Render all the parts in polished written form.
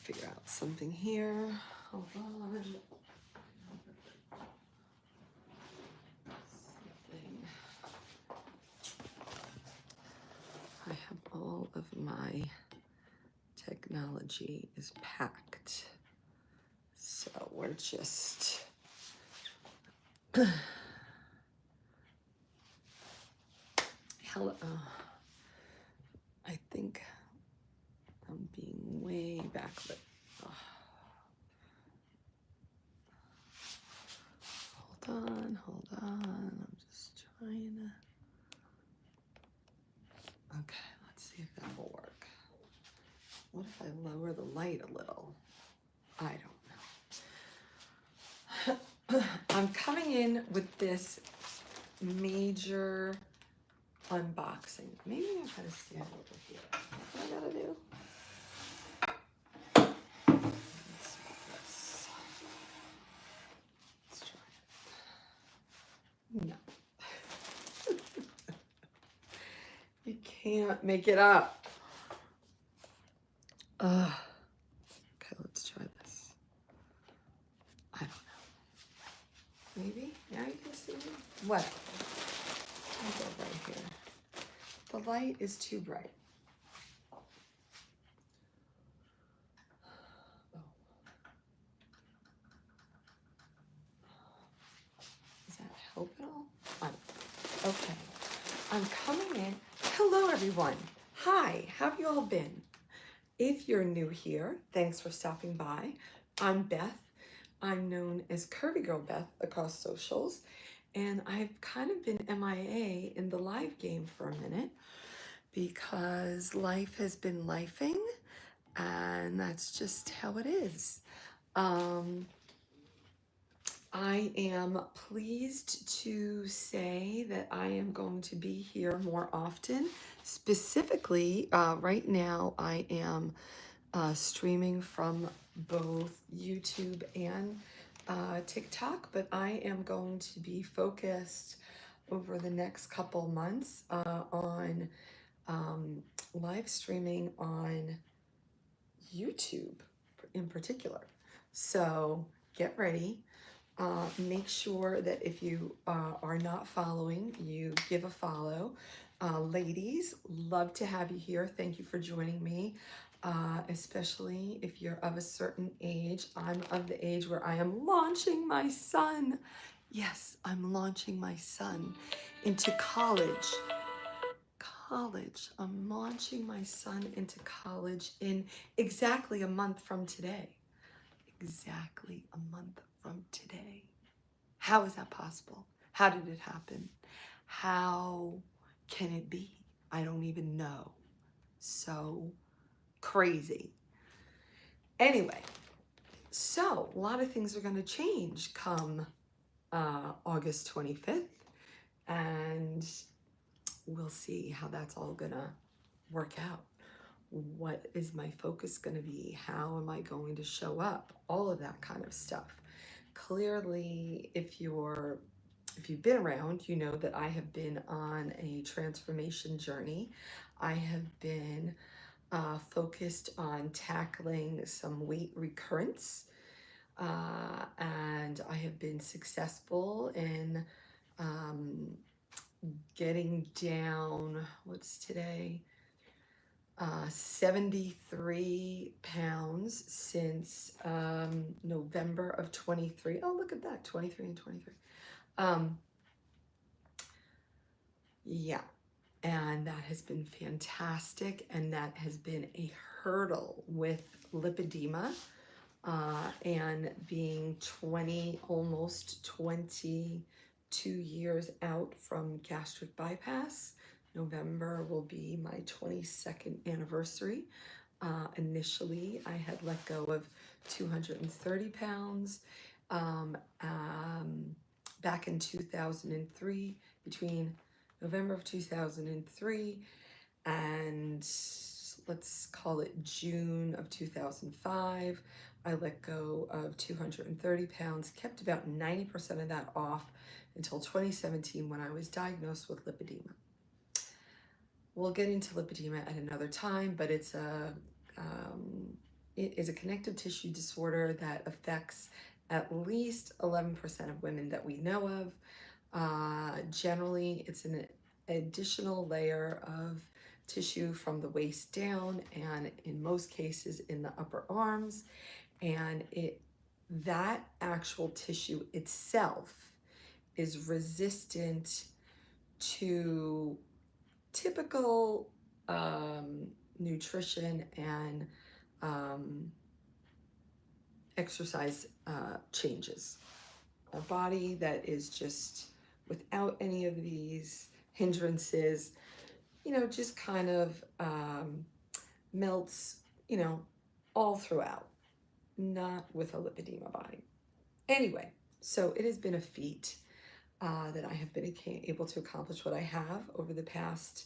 figure out something here. Hold on. Something. I have all of my technology is packed. So we're just hello. I think I'm being way back, but hold on. I'm just trying to. Okay, let's see if that will work. What if I lower the light a little? I don't know. I'm coming in with this major unboxing. Maybe I gotta stand over here. What I gotta do? Let's try it. No. You can't make it up. Okay, let's try this. I don't know. Maybe? Now you can see me? What? I'll go right here. The light is too bright. Oh. Does that help at all? Okay. I'm coming in. Hello, everyone. Hi, how have you all been? If you're new here, thanks for stopping by. I'm Beth. I'm known as Curvygirlbeth across socials, and I've kind of been MIA in the live game for a minute because life has been lifing, and that's just how it is. I am pleased to say that I am going to be here more often. Specifically, right now I am streaming from both YouTube and TikTok, but I am going to be focused over the next couple months on live streaming on YouTube in particular. So get ready. Make sure that if you are not following, you give a follow. Ladies, love to have you here. Thank you for joining me, especially if you're of a certain age. I'm of the age where I am launching my son. Yes, I'm launching my son into college. I'm launching my son into college in exactly a month from today. Exactly a month from today. How is that possible? How did it happen? How can it be? I don't even know. So crazy. Anyway, so a lot of things are going to change come August 25th, and we'll see how that's all going to work out. What is my focus going to be? How am I going to show up? All of that kind of stuff. Clearly, if you've been around, you know that I have been on a transformation journey. I have been focused on tackling some weight recurrence, and I have been successful in getting down, what's today? 73 pounds since November of 23. Oh, look at that, 23 and 23. Yeah, and that has been fantastic, and that has been a hurdle with lipedema and being almost 22 years out from gastric bypass. November will be my 22nd anniversary. Initially, I had let go of 230 pounds back in 2003, between November of 2003 and let's call it June of 2005. I let go of 230 pounds, kept about 90% of that off until 2017 when I was diagnosed with lipedema. We'll get into lipedema at another time, but it's a It is a connective tissue disorder that affects at least 11% of women that we know of. Generally, it's an additional layer of tissue from the waist down, and in most cases in the upper arms. And that actual tissue itself is resistant to typical nutrition and exercise changes. A body that is just without any of these hindrances, just kind of melts, all throughout, not with a lipedema body. Anyway, so it has been a feat that I have been able to accomplish what I have over the past,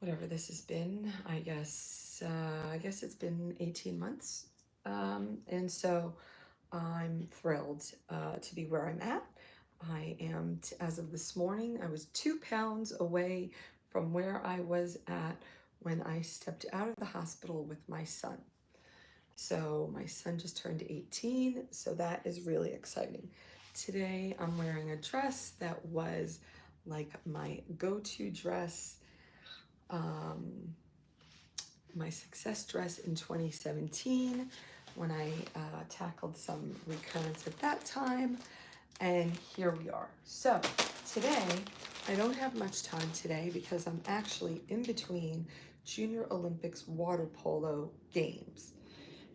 whatever this has been, I guess it's been 18 months. And so I'm thrilled to be where I'm at. I am, as of this morning, I was 2 pounds away from where I was at when I stepped out of the hospital with my son. So my son just turned 18, so that is really exciting. Today I'm wearing a dress that was like my go-to dress, my success dress in 2017 when I tackled some recurrence at that time, and here we are. So today, I don't have much time today because I'm actually in between Junior Olympics water polo games.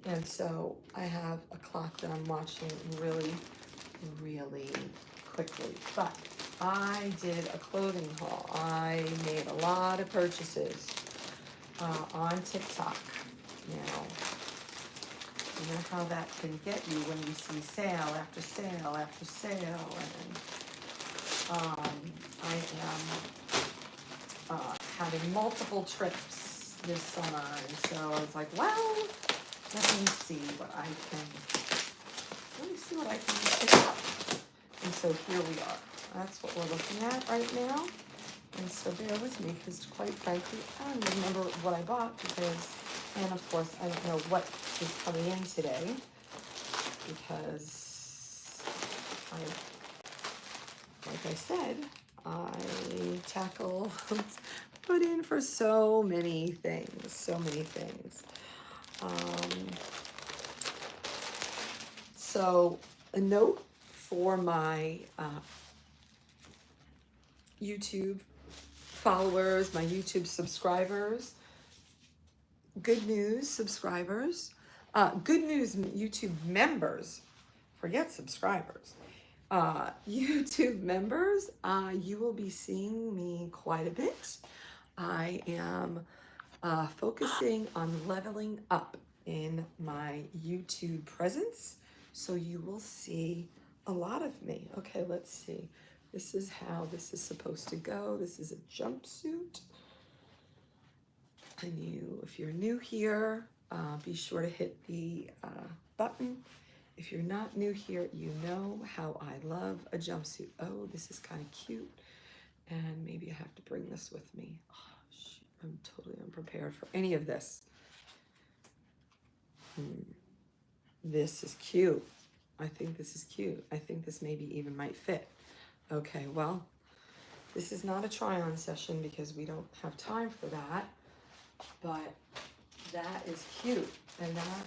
And so I have a clock that I'm watching really, really quickly. But I did a clothing haul. I made a lot of purchases on TikTok. Now, you know how that can get you when you see sale after sale after sale. And I am having multiple trips this summer. And so I was like, well, let me see what I can pick up. And so here we are. That's what we're looking at right now. And so bear with me, because quite frankly, I don't remember what I bought and of course I don't know what is coming in today, because like I said, I put in for so many things. So a note for my YouTube followers, my YouTube subscribers. Good news, subscribers. Good news, YouTube members. Forget subscribers. YouTube members, you will be seeing me quite a bit. I am focusing on leveling up in my YouTube presence, so you will see a lot of me. Okay, let's see. This is how this is supposed to go. This is a jumpsuit. And if you're new here, be sure to hit the button. If you're not new here, you know how I love a jumpsuit. Oh, this is kind of cute. And maybe I have to bring this with me. Oh, shoot, I'm totally unprepared for any of this. This is cute. I think this is cute. I think this maybe even might fit. Okay, well, this is not a try-on session because we don't have time for that. But that is cute. And that,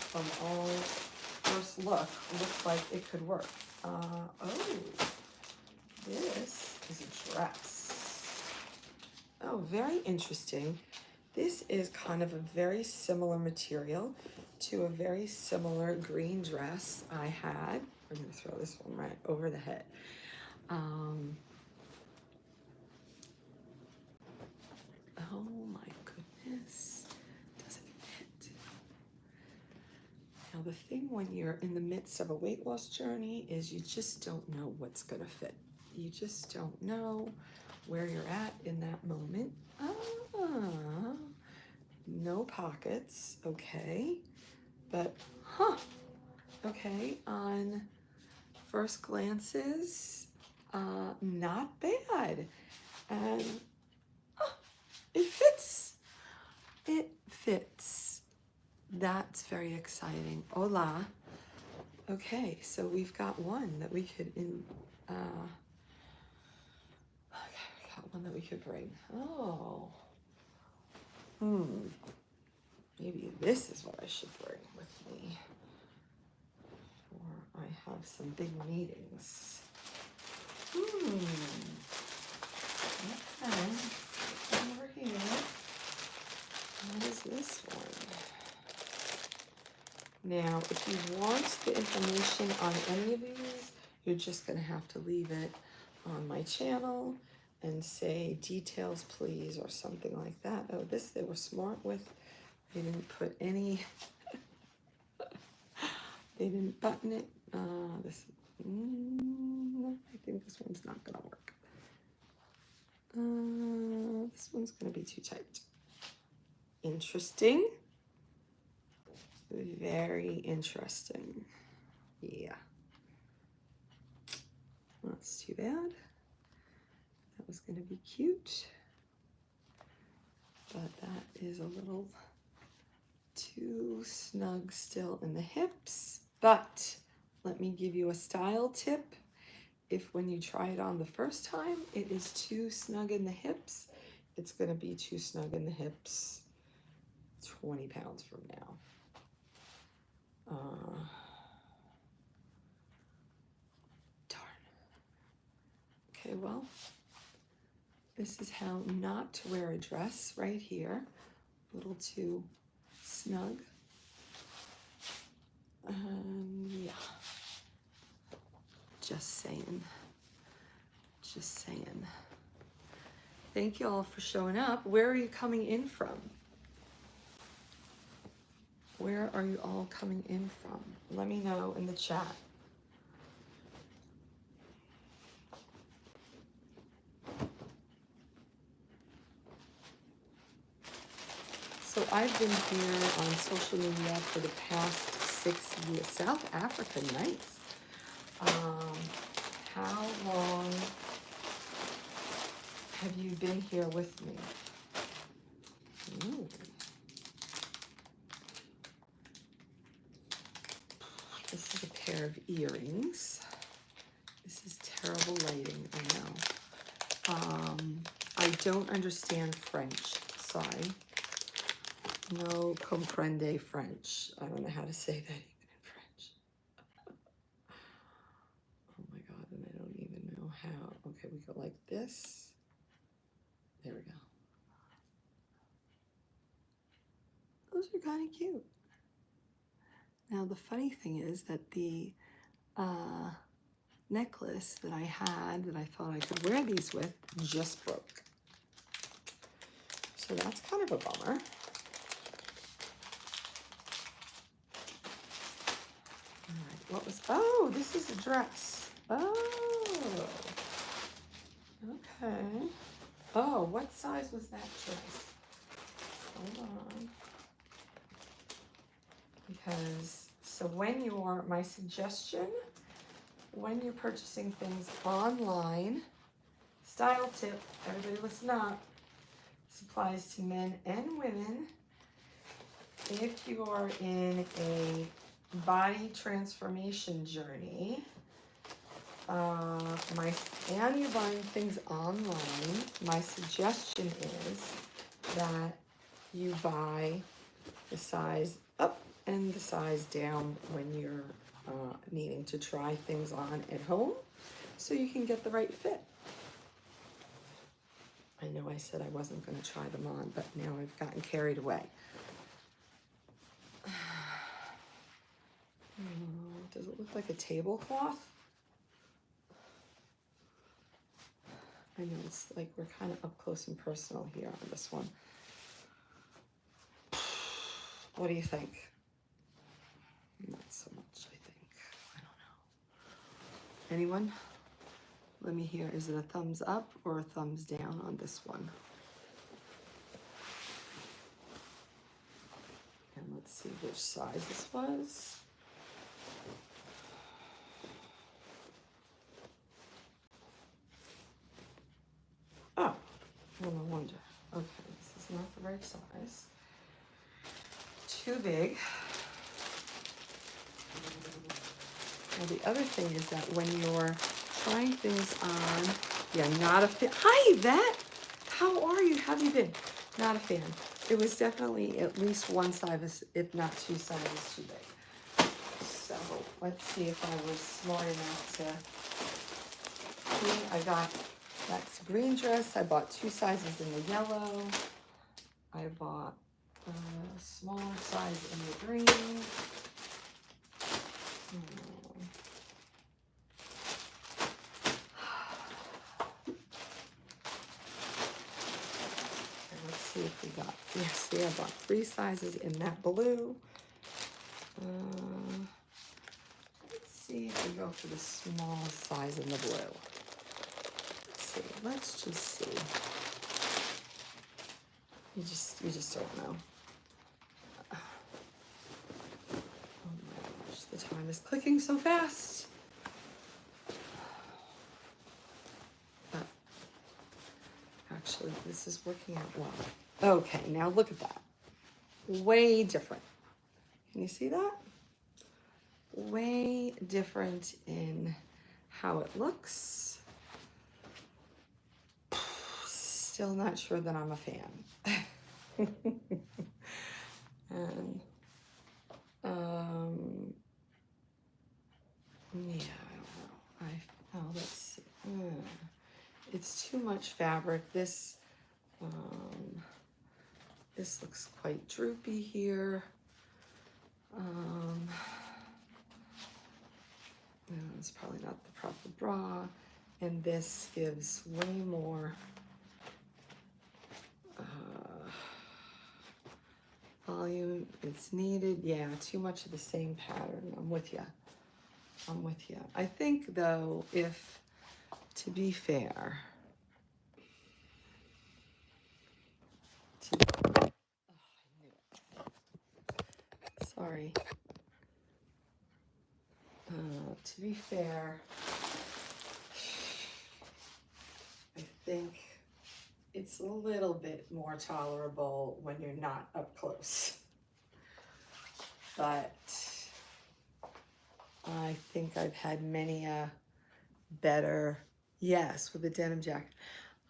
from all first look, looks like it could work. Oh, this is a dress. Oh, very interesting. This is kind of a very similar material to a very similar green dress I had. I'm going to throw this one right over the head. Oh my goodness, does it fit? Now the thing when you're in the midst of a weight loss journey is you just don't know what's gonna fit. You just don't know where you're at in that moment. No pockets, okay. But, okay, on first glances, not bad. And it fits. It fits. That's very exciting. Hola. Okay, so we've got one that we could okay, we got one that we could bring. Oh. Maybe this is what I should bring with me. Or I have some big meetings. Okay. Over here. What is this one? Now, if you want the information on any of these, you're just going to have to leave it on my channel and say details please or something like that. Oh, this they were smart with. They didn't put any, they didn't button it. I think this one's not going to work. This one's going to be too tight. Interesting. Very interesting. Yeah. That's too bad. That was going to be cute. But that is a little too snug still in the hips. But let me give you a style tip. If when you try it on the first time, it is too snug in the hips, it's going to be too snug in the hips 20 pounds from now. Darn. Okay, well, this is how not to wear a dress right here. A little too snug. Yeah. Just saying. Just saying. Thank you all for showing up. Where are you coming in from? Where are you all coming in from? Let me know in the chat. So I've been here on social media for the past 6 years. South Africa, nice. How long have you been here with me? Ooh. This is a pair of earrings. This is terrible lighting, I know. I don't understand French, sorry. No comprende French. I don't know how to say that even in French. Oh my God, and I don't even know how. Okay, we go like this. There we go. Those are kind of cute. Now the funny thing is that the necklace that I had that I thought I could wear these with just broke. So that's kind of a bummer. What was, oh, this is a dress. Oh, okay. Oh, what size was that dress? Hold on. Because, so when you're, my suggestion, when you're purchasing things online, style tip, everybody listen up, this applies to men and women. If you are in a body transformation journey, and you're buying things online, my suggestion is that you buy the size up and the size down when you're needing to try things on at home so you can get the right fit. I know I said I wasn't going to try them on, but now I've gotten carried away. Does it look like a tablecloth? I know it's like we're kind of up close and personal here on this one. What do you think? Not so much, I think. I don't know. Anyone? Let me hear. Is it a thumbs up or a thumbs down on this one? And let's see which size this was. Oh, well, no wonder. Okay, this is not the right size. too big. Now the other thing is that when you're trying things on, yeah, not a fan. Hi, Yvette. How are you? How have you been? Not a fan. It was definitely at least one size, if not two sizes too big. So let's see if I was smart enough to. I got that's green dress. I bought 2 sizes in the yellow. I bought a smaller size in the green. Let's see if we got, yes, see, I bought 3 sizes in that blue. Let's see if we go for the small size in the blue. Let's just see. You just don't know. Oh my gosh, the time is clicking so fast. Actually, this is working out well. Okay, now look at that. Way different. Can you see that? Way different in how it looks. Still not sure that I'm a fan. And yeah, I don't know. Let's see. It's too much fabric. This this looks quite droopy here. It's probably not the proper bra, and this gives way more volume. It's needed. Yeah, too much of the same pattern. I'm with you. I'm with you. I think though, if, to be fair, sorry. To be fair, I think it's a little bit more tolerable when you're not up close. But I think I've had many a better, yes, with the denim jacket.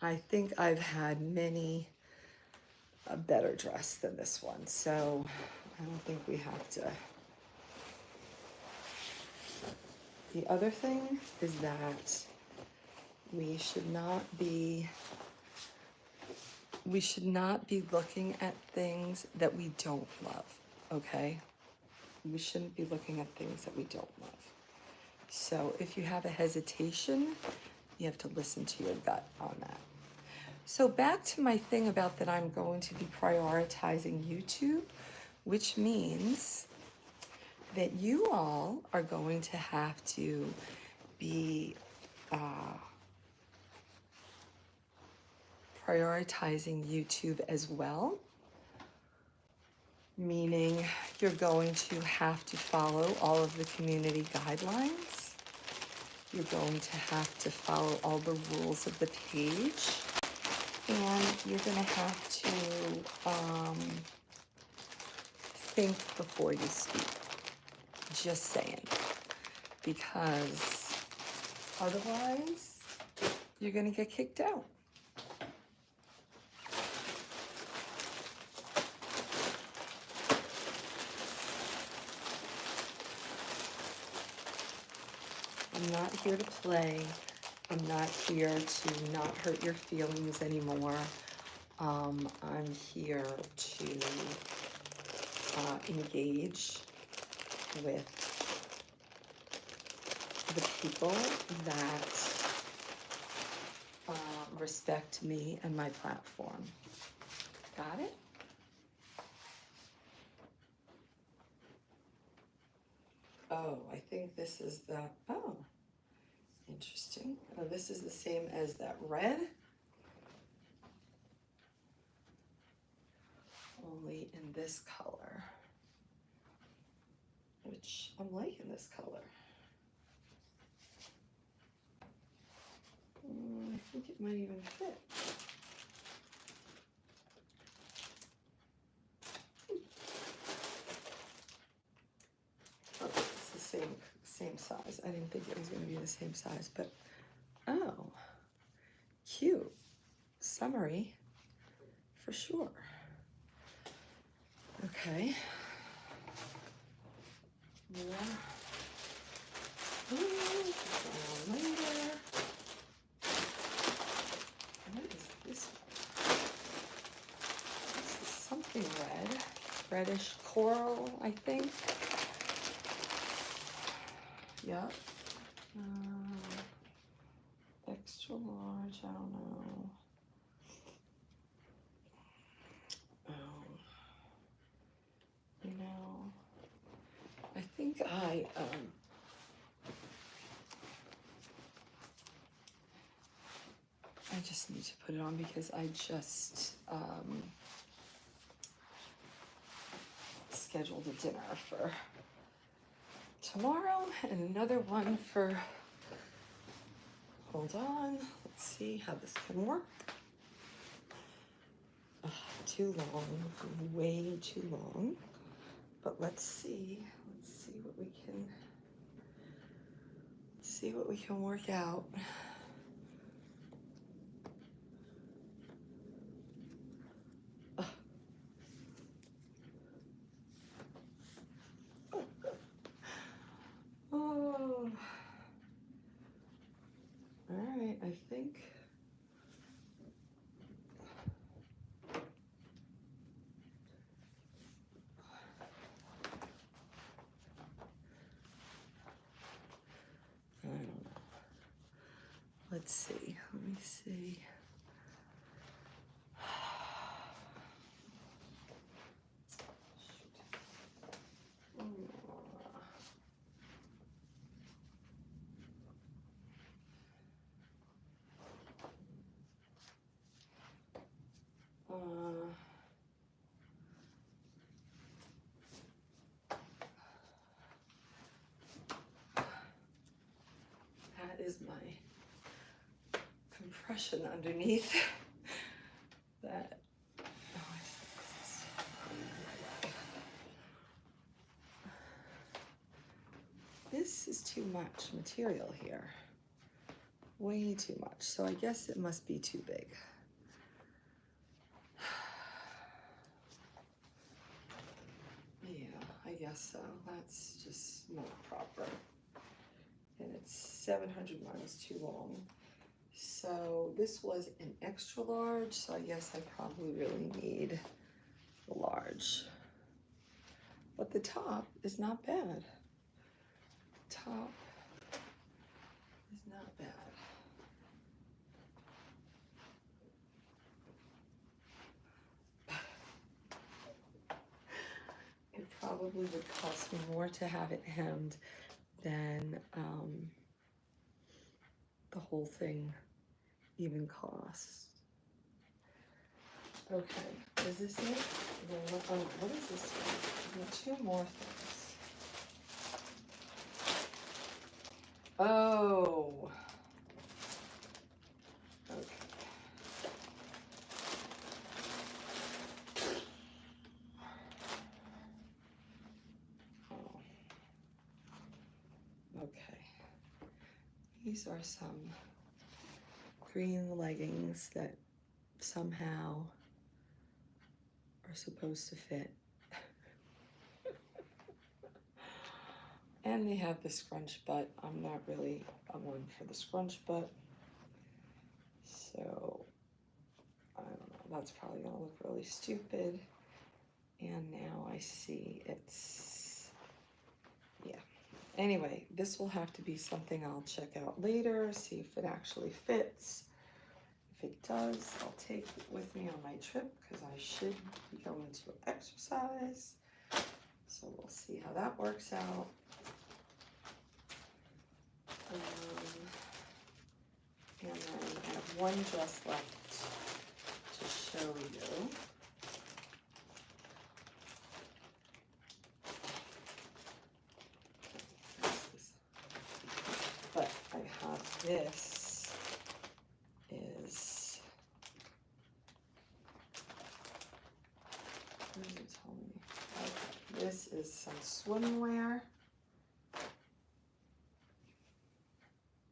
I think I've had many a better dress than this one. So I don't think we have to. The other thing is that we should not be looking at things that we don't love, okay? We shouldn't be looking at things that we don't love. So if you have a hesitation, you have to listen to your gut on that. So back to my thing about that I'm going to be prioritizing YouTube, which means that you all are going to have to be prioritizing YouTube as well, meaning you're going to have to follow all of the community guidelines. You're going to have to follow all the rules of the page, and you're going to have to think before you speak. Just saying, because otherwise you're going to get kicked out. I'm not here to play. I'm not here to not hurt your feelings anymore. I'm here to engage with the people that respect me and my platform. Got it? Oh, I think this is the, oh, interesting. Oh, this is the same as that red, only in this color, which I'm liking this color. I think it might even fit. same size. I didn't think it was going to be the same size, but oh, cute. Summery for sure. Okay. More. Later. What is this one? This is something red. Reddish coral, I think. Yep. Extra large, I don't know. Oh. You know, I think I just need to put it on because I just scheduled a dinner for tomorrow and another one for, hold on, let's see how this can work. Too long, way too long, but let's see what we can work out. Oh, all right, I think. I don't know. Let's see, let me see. That is my compression underneath that. This is too much material here. Way too much. So I guess it must be too big. Yeah, I guess so. That's just not proper. And it's 700 miles too long. So this was an extra large, so I guess I probably really need the large. But the top is not bad. Top is not bad. It probably would cost me more to have it hemmed than the whole thing even costs. Okay, is this it? Oh, what is this one? There's 2 more things. Oh. Okay. Oh. Okay. These are some green leggings that somehow are supposed to fit. And they have the scrunch butt. I'm not really a one for the scrunch butt. So, I don't know. That's probably gonna look really stupid. And now I see it's, yeah. Anyway, this will have to be something I'll check out later, see if it actually fits. If it does, I'll take it with me on my trip because I should be going to exercise. So we'll see how that works out. And then I have one dress left to show you. But I have this is, what does it tell me? Okay. This is some swimwear.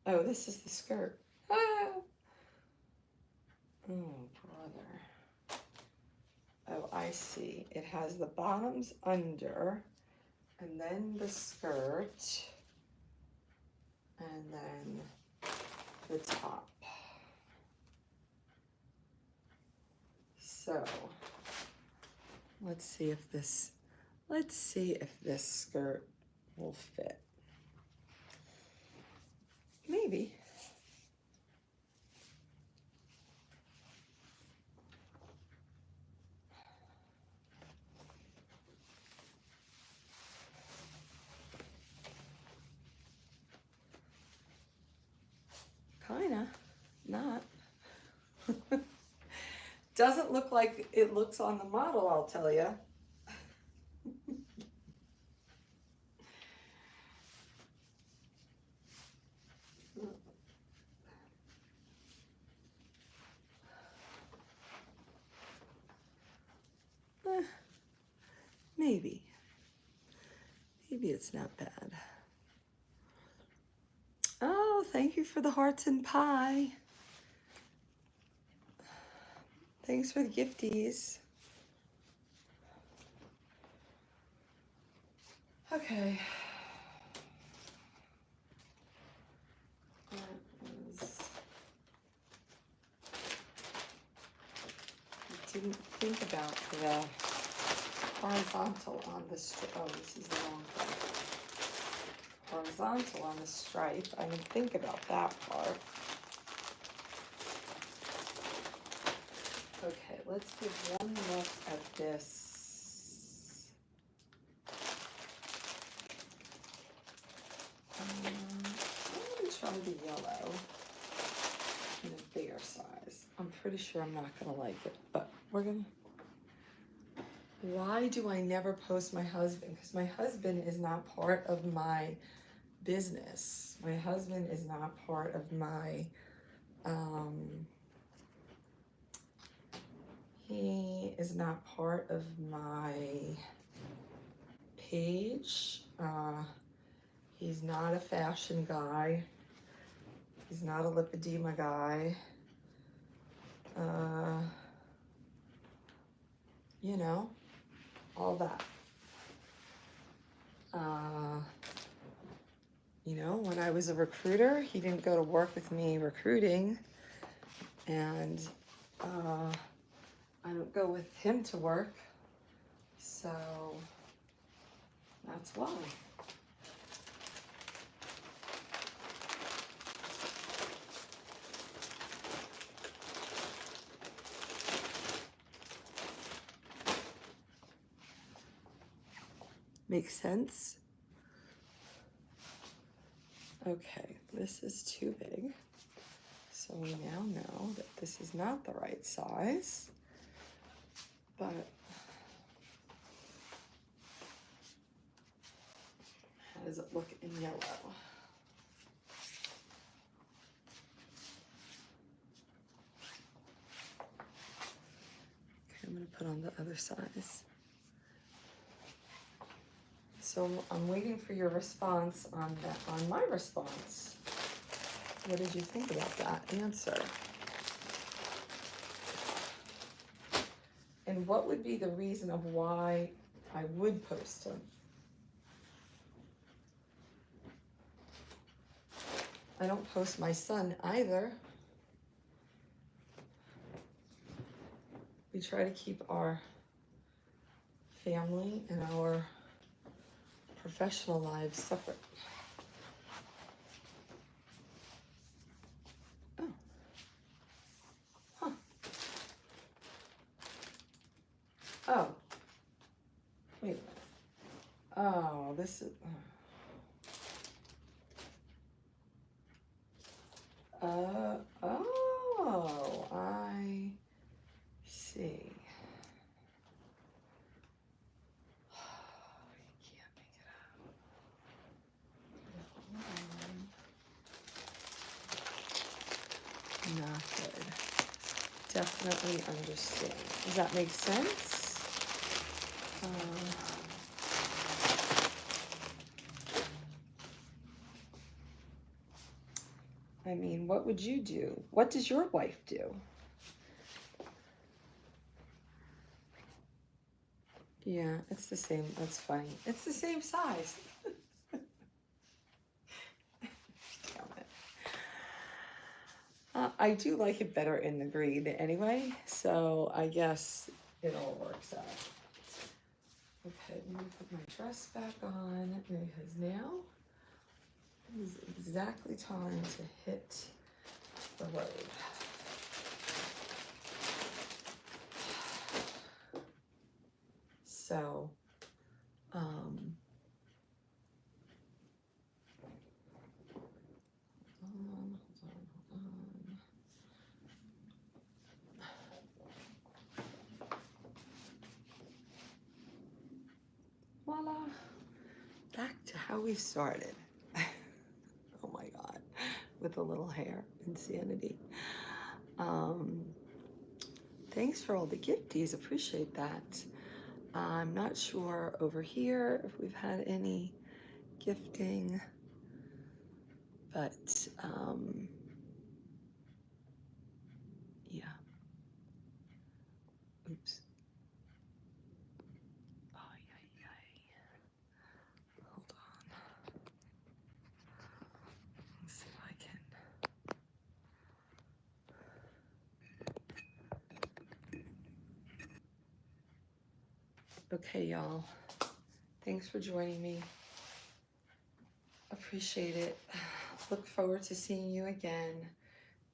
Oh, this is the skirt. Ah. Oh, brother. Oh, I see. It has the bottoms under, and then the skirt, and then the top. So, let's see if this skirt will fit. Maybe. Kinda. Not. Doesn't look like it looks on the model, I'll tell you. Maybe. Maybe it's not bad. Oh, thank you for the hearts and pie. Thanks for the gifties. Okay. I didn't think about the horizontal on the stripe. Oh, this is the wrong thing. Horizontal on the stripe. I didn't think about that part. Okay, let's give one look at this. I'm going to try the yellow in a bigger size. I'm pretty sure I'm not going to like it, but we're going to... Why do I never post my husband? Because my husband is not part of my business. My husband is not part of my, he is not part of my page. He's not a fashion guy. He's not a lipedema guy. You know, all that. You know, when I was a recruiter, he didn't go to work with me recruiting, and I don't go with him to work, so that's why. Makes sense? Okay, this is too big. So we now know that this is not the right size, but how does it look in yellow? Okay, I'm gonna put on the other size. So I'm waiting for your response on that, on my response. What did you think about that answer? And what would be the reason of why I would post him? I don't post my son either. We try to keep our family and our professional lives separate. Oh. Huh. Oh. Wait a minute. Oh, this is... oh, I see. Not good. Definitely understand. Does that make sense? I mean, what would you do? What does your wife do? Yeah, it's the same. That's funny. It's the same size. Damn it. I do like it better in the green anyway, so I guess it all works out. Okay, let me put my dress back on because now is exactly time to hit the road. So, hold on. Voila, back to how we started. Oh my God, with a little hair, insanity. Thanks for all the gifties, appreciate that. I'm not sure over here if we've had any gifting, but yeah. Oops. Ay, ay, ay. Hold on. Let's see if I can. Okay, y'all. Thanks for joining me. Appreciate it. Look forward to seeing you again.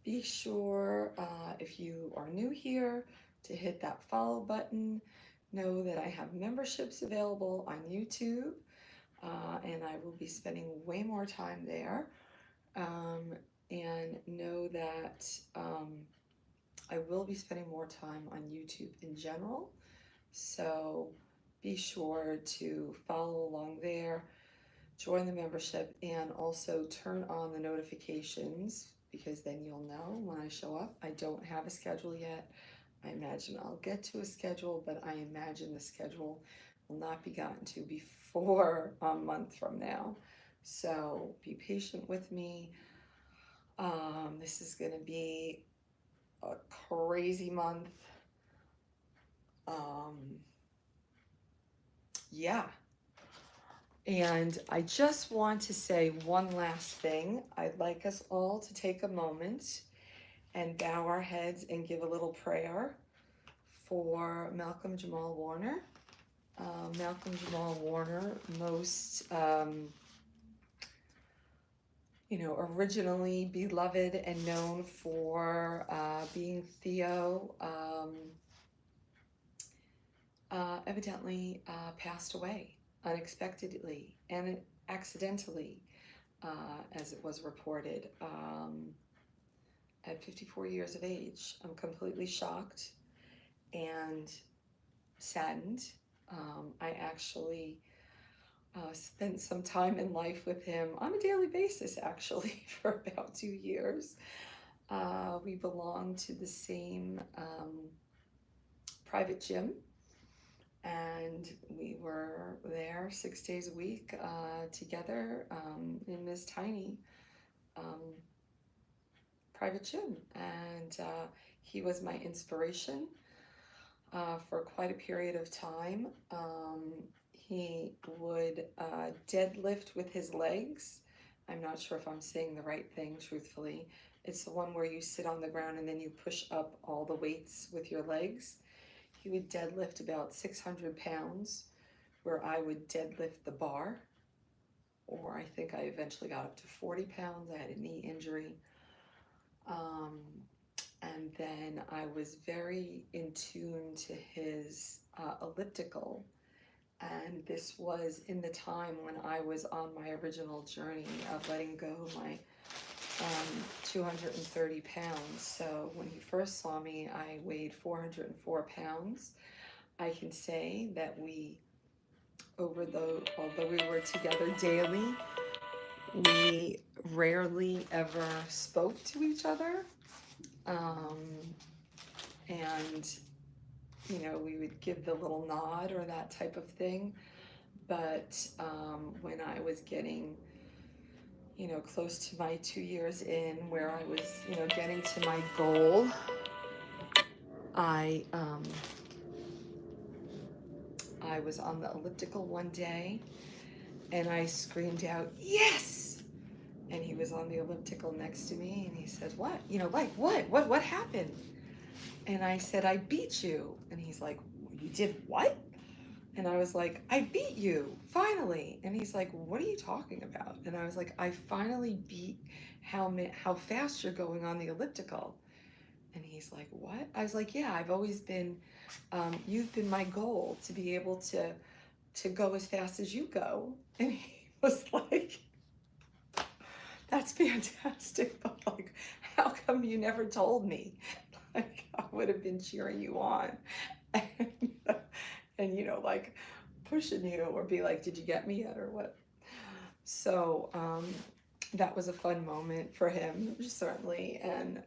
Be sure, if you are new here, to hit that follow button. Know that I have memberships available on YouTube, and I will be spending way more time there. And know that I will be spending more time on YouTube in general. So be sure to follow along there, join the membership, and also turn on the notifications because then you'll know when I show up. I don't have a schedule yet. I imagine I'll get to a schedule, but I imagine the schedule will not be gotten to before a month from now. So be patient with me. This is going to be a crazy month. Yeah. And I just want to say one last thing. I'd like us all to take a moment and bow our heads and give a little prayer for Malcolm Jamal Warner. Malcolm Jamal Warner, most, originally beloved and known for being Theo, evidently passed away unexpectedly and accidentally, as it was reported, at 54 years of age. I'm completely shocked and saddened. I actually spent some time in life with him on a daily basis, actually, for about 2 years. We belonged to the same private gym, and we were there 6 days a week together in this tiny private gym. And he was my inspiration for quite a period of time. He would deadlift with his legs. I'm not sure if I'm saying the right thing, truthfully. It's the one where you sit on the ground and then you push up all the weights with your legs. He would deadlift about 600 pounds, where I would deadlift the bar, or I think I eventually got up to 40 pounds. I had a knee injury. And then I was very in tune to his elliptical. And this was in the time when I was on my original journey of letting go my 230 pounds. So when he first saw me, I weighed 404 pounds. I can say that although we were together daily, we rarely ever spoke to each other. And we would give the little nod or that type of thing. But when I was getting, you know, close to my 2 years in, where I was, you know, getting to my goal, I was on the elliptical one day and I screamed out, "Yes!" And he was on the elliptical next to me and he said, "What? You know, like what happened?" And I said, "I beat you." And he's like, "You did what?" And I was like, "I beat you, finally." And he's like, "What are you talking about?" And I was like, "I finally beat how fast you're going on the elliptical." And he's like, "What?" I was like, "Yeah, I've always been, you've been my goal, to be able to go as fast as you go." And he was like, "That's fantastic, but like, how come you never told me? Like, I would have been cheering you on." And you know, like pushing you, or be like, "Did you get me yet?" or what. So that was a fun moment for him, certainly, and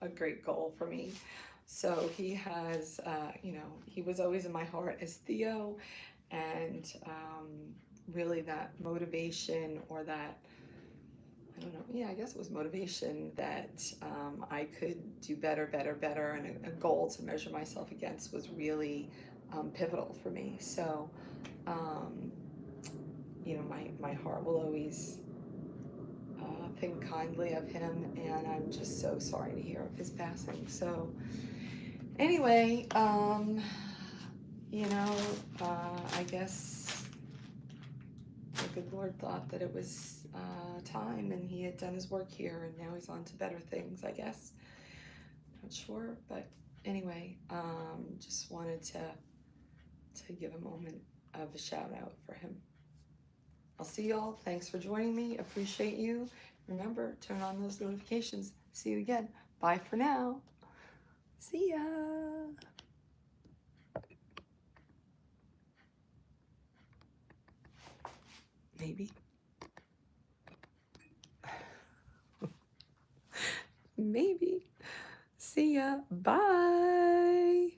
a great goal for me. So he has, you know, he was always in my heart as Theo, and really that motivation, or that, I don't know, yeah, I guess it was motivation, that I could do better, and a goal to measure myself against was really pivotal for me. So, you know, my heart will always think kindly of him, and I'm just so sorry to hear of his passing. So, anyway, you know, I guess the good Lord thought that it was time, and he had done his work here, and now he's on to better things, I guess. Not sure, but anyway, just wanted to give a moment of a shout out for him. I'll see y'all. Thanks for joining me. Appreciate you. Remember, turn on those notifications. See you again. Bye for now. See ya. Maybe. Maybe. See ya. Bye.